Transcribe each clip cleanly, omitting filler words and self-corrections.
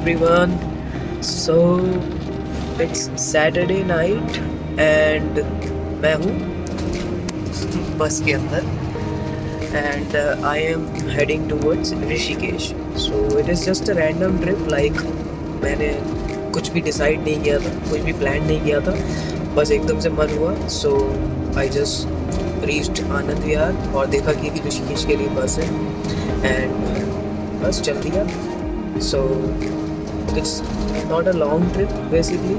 everyone. So it's Saturday night and मैं हूँ बस के अंदर and I am heading towards Rishikesh. So it is just a random trip. Like मैंने कुछ भी डिसाइड नहीं किया था, कुछ भी प्लान नहीं किया था, बस एकदम से मन हुआ. So I just reached Anand Vihar और देखा कि ऋषिकेश के लिए बस है and बस चल दिया. So it's not a long trip basically.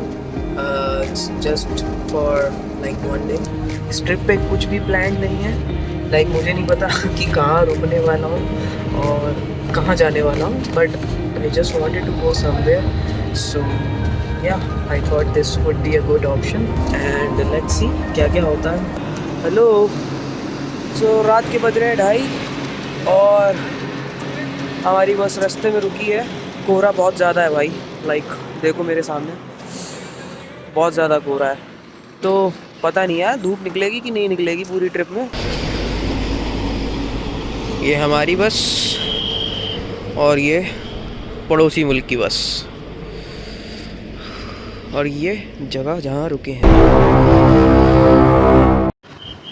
It's just for like 1 day. इस ट्रिप पे कुछ भी प्लान नहीं है. Like मुझे नहीं पता कि कहाँ रुकने वाला हूँ और कहाँ जाने वाला हूँ, but I just wanted to go somewhere. So yeah, I thought this would be a good option and let's see क्या क्या होता है. Hello. So रात के बज रहे हैं 2:30 और हमारी बस रास्ते में रुकी है. कोहरा बहुत ज़्यादा है भाई. लाइक देखो मेरे सामने बहुत ज़्यादा कोहरा है. तो पता नहीं यार धूप निकलेगी कि नहीं निकलेगी पूरी ट्रिप में. ये हमारी बस और ये पड़ोसी मुल्क की बस और ये जगह जहाँ रुके हैं.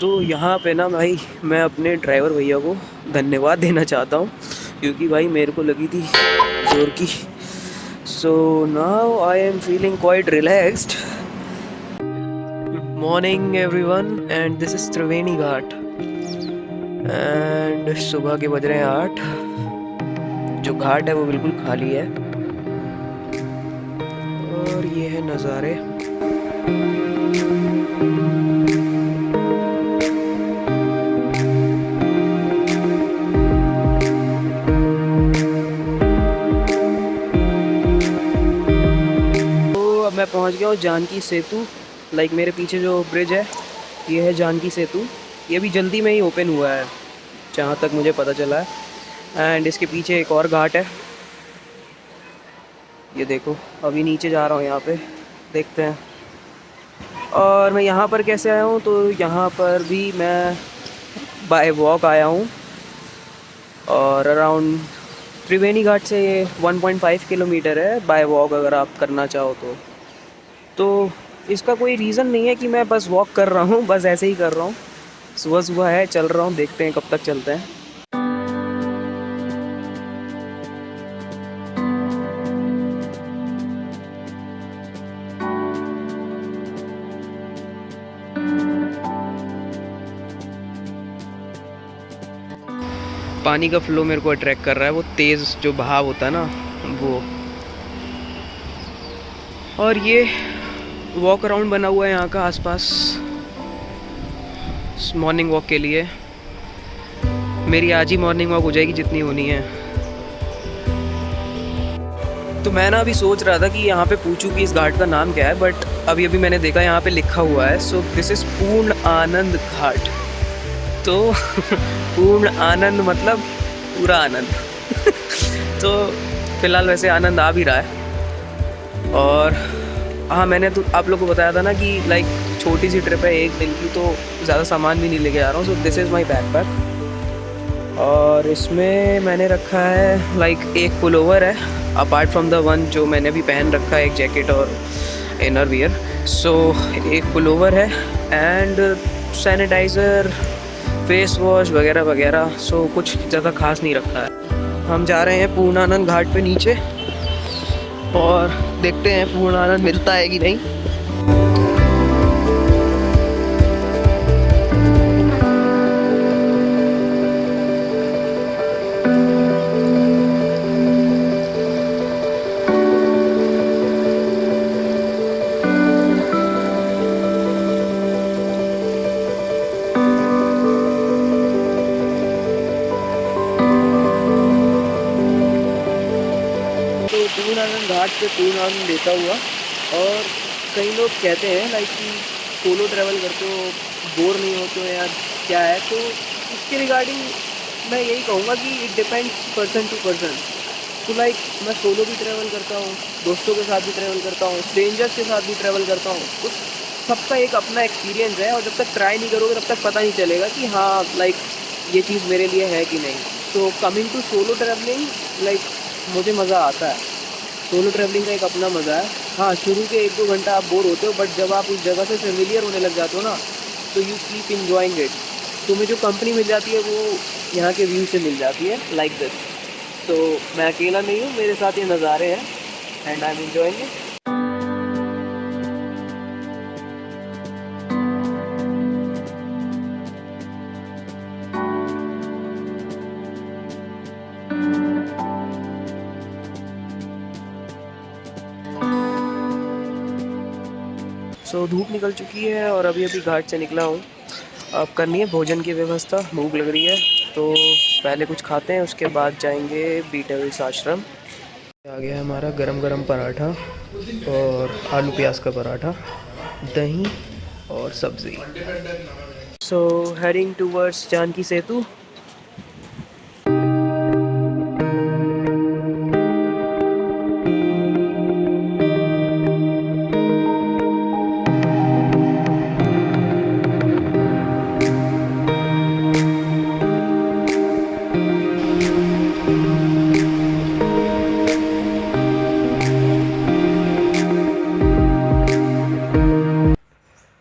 तो यहाँ पे ना भाई मैं अपने ड्राइवर भैया को धन्यवाद देना चाहता हूँ क्योंकि भाई मेरे को लगी थी जोर की. So now I am feeling quite relaxed. Morning everyone and this is Triveni Ghat and सुबह के बज रहे हैं 8. जो घाट है वो बिल्कुल खाली है और ये है नज़ारे. मैं पहुंच गया हूँ जानकी सेतु. लाइक मेरे पीछे जो ब्रिज है ये है जानकी सेतु. ये भी जल्दी में ही ओपन हुआ है जहाँ तक मुझे पता चला है. एंड इसके पीछे एक और घाट है. ये देखो अभी नीचे जा रहा हूँ यहाँ पे देखते हैं. और मैं यहाँ पर कैसे आया हूँ तो यहाँ पर भी मैं बाय वॉक आया हूँ और अराउंड त्रिवेणी घाट से ये 1.5 किलोमीटर है बाय वॉक अगर आप करना चाहो तो इसका कोई रीज़न नहीं है कि मैं बस वॉक कर रहा हूँ, बस ऐसे ही कर रहा हूँ. सुबह सुबह है चल रहा हूँ, देखते हैं कब तक चलते हैं. पानी का फ्लो मेरे को अट्रैक्ट कर रहा है, वो तेज़ जो बहाव होता है ना वो. और ये वॉक अराउंड बना हुआ है यहाँ का आसपास मॉर्निंग वॉक के लिए. मेरी आज ही मॉर्निंग वॉक हो जाएगी जितनी होनी है. तो मैं ना अभी सोच रहा था कि यहाँ पे पूछूं कि इस घाट का नाम क्या है, बट अभी अभी मैंने देखा यहाँ पे लिखा हुआ है. सो दिस इज़ पूर्ण आनंद घाट. तो पूर्ण आनंद मतलब पूरा आनंद. तो फिलहाल वैसे आनंद आ भी रहा है. और हाँ मैंने तो आप लोगों को बताया था ना कि लाइक छोटी सी ट्रिप है 1 दिन की, तो ज़्यादा सामान भी नहीं लेके आ रहा हूँ. So this is my backpack और इसमें मैंने रखा है लाइक एक पुलोवर है अपार्ट फ्रॉम द वन जो मैंने भी पहन रखा है, एक जैकेट और इनर वियर. सो एक पुलोवर है एंड सैनिटाइज़र, फेस वॉश वगैरह वगैरह. सो कुछ ज़्यादा खास नहीं रखा है. हम जा रहे हैं पूर्णानंद घाट पे नीचे और देखते हैं पूर्ण आनंद मिलता है कि नहीं. पूर्ण आनंद घाट पे पूर्ण आनंद लेता हुआ. और कई लोग कहते हैं लाइक कि सोलो ट्रैवल करते हो बोर नहीं होते हो यार क्या है. तो इसके रिगार्डिंग मैं यही कहूँगा कि it depends person to person. तो लाइक मैं सोलो भी ट्रैवल करता हूँ, दोस्तों के साथ भी ट्रैवल करता हूँ, स्ट्रेंजर्स के साथ भी ट्रैवल करता हूँ. उस सबका एक अपना एक्सपीरियंस है और जब तक ट्राई नहीं करोगे तब तक पता नहीं चलेगा कि हाँ लाइक ये चीज़ मेरे लिए है कि नहीं. तो coming to solo travelling like मुझे मज़ा आता है. सोलो ट्रैवलिंग का एक अपना मज़ा है। हाँ, शुरू के 1-2 घंटा आप बोर होते हो, बट जब आप उस जगह से फेमिलियर होने लग जाते हो ना, तो यू कीप इंजॉइंग इट। तुम्हें जो कंपनी मिल जाती है वो यहाँ के व्यू से मिल जाती है, लाइक दिस। तो मैं अकेला नहीं हूँ, मेरे साथ ये नज़ारे हैं and I am enjoying it. So धूप निकल चुकी है और अभी अभी घाट से निकला हूँ। अब करनी है भोजन की व्यवस्था, भूख लग रही है, तो पहले कुछ खाते हैं, उसके बाद जाएंगे बीटल्स आश्रम। आ गया हमारा गरम गरम पराठा और आलू प्याज का पराठा, दही और सब्ज़ी। सो हेडिंग टूवर्ड्स जानकी सेतु।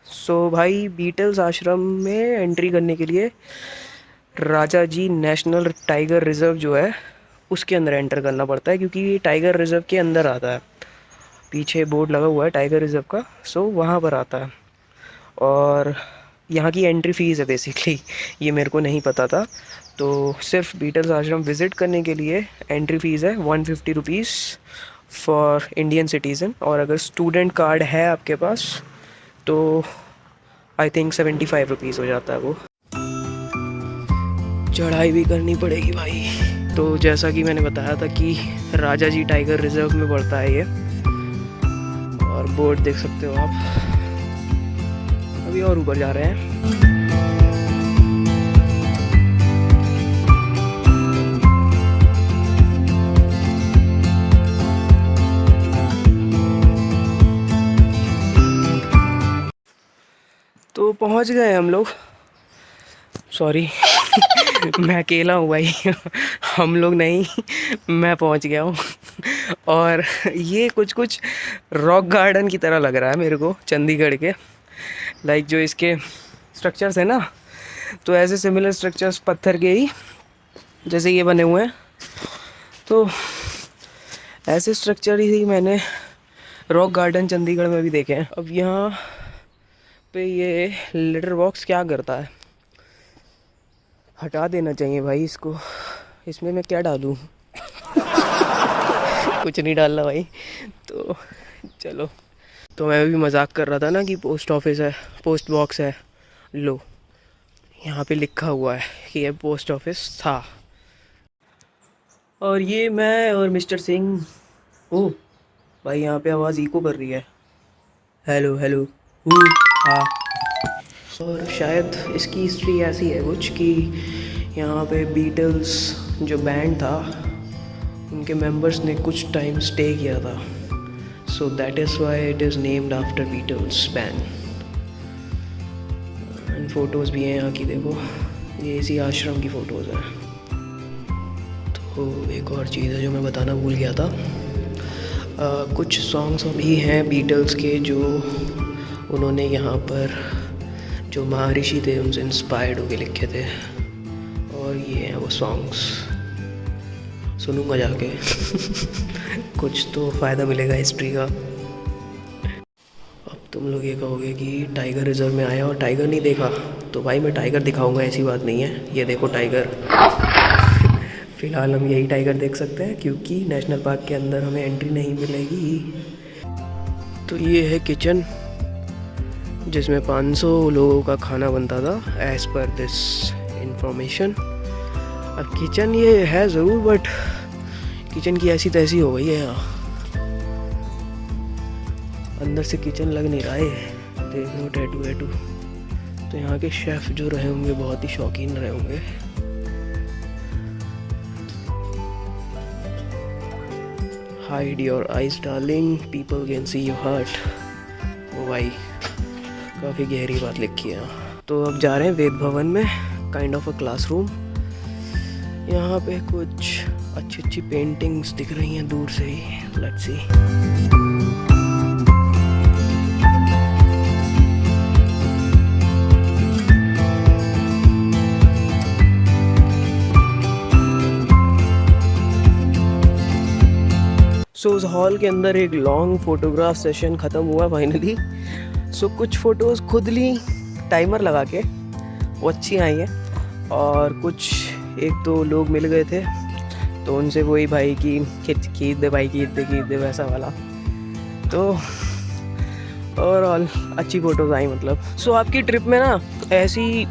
सो भाई बीटल्स आश्रम में एंट्री करने के लिए राजा जी नेशनल टाइगर रिज़र्व जो है उसके अंदर एंटर करना पड़ता है, क्योंकि ये टाइगर रिज़र्व के अंदर आता है। पीछे बोर्ड लगा हुआ है टाइगर रिज़र्व का, सो वहाँ पर आता है। और यहाँ की एंट्री फ़ीस है बेसिकली, ये मेरे को नहीं पता था। तो सिर्फ बीटल्स आश्रम विज़िट करने के लिए एंट्री फ़ीस है 150 रुपीज़ फॉर इंडियन सिटीज़न, और अगर स्टूडेंट कार्ड है आपके पास तो आई थिंक 75 रुपीज़ हो जाता है वो। चढ़ाई भी करनी पड़ेगी भाई। तो जैसा कि मैंने बताया था कि राजा जी टाइगर रिज़र्व में पड़ता है ये, और बोर्ड देख सकते हो आप। अभी और ऊपर जा रहे हैं। तो पहुंच गए हम लोग, सॉरी मैं अकेला हूँ भाई हम लोग नहीं, मैं पहुंच गया हूँ। और ये कुछ कुछ रॉक गार्डन की तरह लग रहा है मेरे को, चंडीगढ़ के लाइक जो इसके स्ट्रक्चर्स है ना, तो ऐसे सिमिलर स्ट्रक्चर्स पत्थर के ही जैसे ये बने हुए हैं। तो ऐसे स्ट्रक्चर ही मैंने रॉक गार्डन चंडीगढ़ में भी देखे हैं। अब यहाँ पे ये लेटर बॉक्स क्या करता है, हटा देना चाहिए भाई इसको। इसमें मैं क्या डालूँ कुछ नहीं डालना भाई। तो चलो, तो मैं भी मजाक कर रहा था ना कि पोस्ट ऑफिस है, पोस्ट बॉक्स है। लो यहाँ पे लिखा हुआ है कि ये पोस्ट ऑफिस था। और ये मैं और मिस्टर सिंह। ओह भाई यहाँ पे आवाज़ इको कर रही है, हेलो हेलो हाँ। और शायद इसकी हिस्ट्री ऐसी है कुछ कि यहाँ पे बीटल्स जो बैंड था उनके मेंबर्स ने कुछ टाइम स्टे किया था, so that is why it is named after Beatles band. And photos भी हैं यहाँ की, देखो ये इसी आश्रम की फ़ोटोज़ हैं। तो एक और चीज़ है जो मैं बताना भूल गया था, कुछ सॉन्ग्स भी हैं बीटल्स के जो उन्होंने यहाँ पर जो महर्षि थे उनसे इंस्पायर्ड होकर लिखे थे, और ये हैं वो सॉन्ग्स। सुनूंगा जाके कुछ तो फ़ायदा मिलेगा हिस्ट्री का। अब तुम लोग ये कहोगे कि टाइगर रिजर्व में आया और टाइगर नहीं देखा, तो भाई मैं टाइगर दिखाऊंगा, ऐसी बात नहीं है। ये देखो टाइगर फ़िलहाल हम यही टाइगर देख सकते हैं क्योंकि नेशनल पार्क के अंदर हमें एंट्री नहीं मिलेगी। तो ये है किचन जिसमें 500 लोगों का खाना बनता था एज़ पर दिस इंफॉर्मेशन। अब किचन ये है ज़रूर, बट किचन की ऐसी तैसी हो गई है यहाँ, अंदर से किचन लग नहीं रहा है। देख लो टैटू वैटू। तो यहाँ के शेफ़ जो रहे होंगे बहुत ही शौकीन रहे होंगे। Hide your eyes darling, people can see your heart. ओ भाई काफ़ी गहरी बात लिखी है। तो अब जा रहे हैं वेद भवन में, काइंड ऑफ अ क्लासरूम। यहाँ पे कुछ अच्छी अच्छी पेंटिंग्स दिख रही हैं दूर से ही। Let's see. सो उस हॉल के अंदर एक लॉन्ग फोटोग्राफ सेशन ख़त्म हुआ फाइनली। सो कुछ फ़ोटोज़ खुद ली टाइमर लगा के, वो अच्छी आई हैं, और कुछ एक दो लोग मिल गए थे तो उनसे वही भाई की खींच दे भाई, खींच दे वैसा वाला। तो ओवरऑल अच्छी फ़ोटोज़ आई मतलब। सो आपकी ट्रिप में ना ऐसी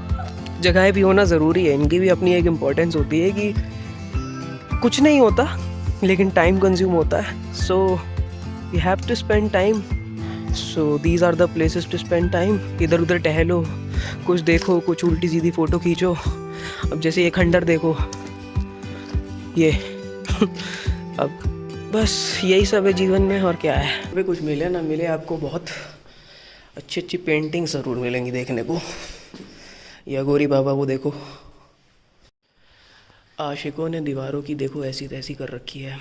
जगहें भी होना ज़रूरी है, इनकी भी अपनी एक इम्पोर्टेंस होती है कि कुछ नहीं होता लेकिन टाइम कंज्यूम होता है। So you have to spend time, so these are the places to spend time. इधर उधर टहलो, कुछ देखो, कुछ उल्टी सीधी फ़ोटो खींचो। अब जैसे ये खंडर देखो, ये अब बस यही सब है जीवन में, और क्या है। अभी कुछ मिले ना मिले, आपको बहुत अच्छी अच्छी पेंटिंग ज़रूर मिलेंगी देखने को। या गोरी बाबा को देखो, आशिकों ने दीवारों की देखो ऐसी तैसी कर रखी है,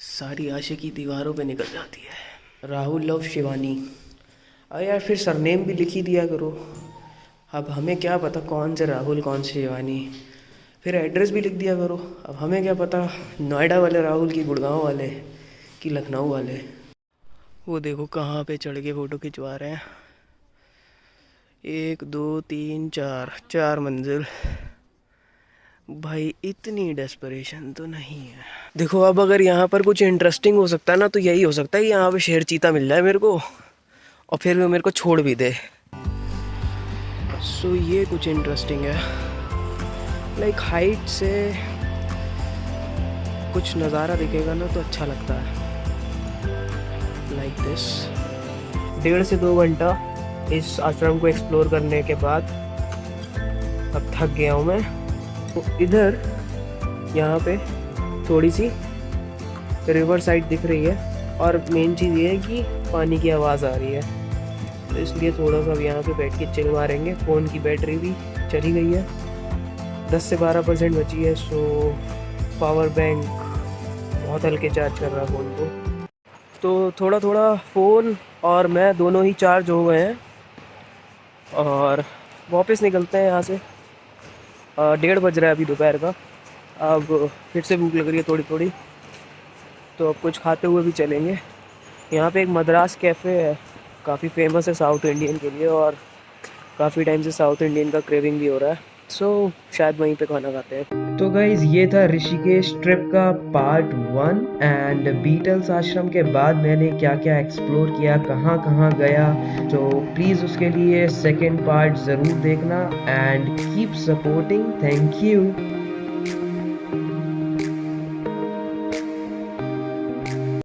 सारी आशिकी दीवारों पे निकल जाती है। राहुल लव शिवानी, अरे यार फिर सरनेम भी लिख ही दिया करो। अब हमें क्या पता कौन से राहुल कौन से शिवानी, फिर एड्रेस भी लिख दिया करो। अब हमें क्या पता नोएडा वाले राहुल की, गुड़गांव वाले कि लखनऊ वाले। वो देखो कहाँ पे चढ़ के फ़ोटो खिंचवा रहे हैं। 1 2 3 4 मंजिल। भाई इतनी डेस्परेशन तो नहीं है। देखो अब अगर यहाँ पर कुछ इंटरेस्टिंग हो सकता है ना, तो यही हो सकता है कि यहाँ पे शेर चीता मिल जाए मेरे को और फिर वो मेरे को छोड़ भी दे। सो ये कुछ इंटरेस्टिंग है, लाइक हाइट से कुछ नज़ारा दिखेगा ना तो अच्छा लगता है। लाइक दिस 1.5 से 2 घंटा इस आश्रम को एक्सप्लोर करने के बाद अब थक गया हूँ मैं। तो इधर यहाँ पे थोड़ी सी रिवर साइड दिख रही है, और मेन चीज़ ये है कि पानी की आवाज़ आ रही है, तो इसलिए थोड़ा सा यहाँ पे बैठ के चिल मारेंगे। फ़ोन की बैटरी भी चली गई है, 10 से 12% बची है। सो पावर बैंक बहुत हल्के चार्ज कर रहा है फ़ोन को, तो थोड़ा थोड़ा फ़ोन और मैं दोनों ही चार्ज हो गए हैं, और वापस निकलते हैं यहाँ से। 1:30 बज रहा है अभी दोपहर का। अब फिर से भूख लग रही है थोड़ी थोड़ी, तो अब कुछ खाते हुए भी चलेंगे। यहाँ पे एक मद्रास कैफ़े है, काफ़ी फेमस है साउथ इंडियन के लिए, और काफ़ी टाइम से साउथ इंडियन का क्रेविंग भी हो रहा है। सो शायद वहीं पे खाना खाते हैं। तो गाइज़ ये था ऋषिकेश ट्रिप का पार्ट 1, एंड बीटल्स आश्रम के बाद मैंने क्या क्या एक्सप्लोर किया, कहाँ कहाँ गया। तो प्लीज़ उसके लिए सेकेंड पार्ट ज़रूर देखना, and keep supporting. Thank you.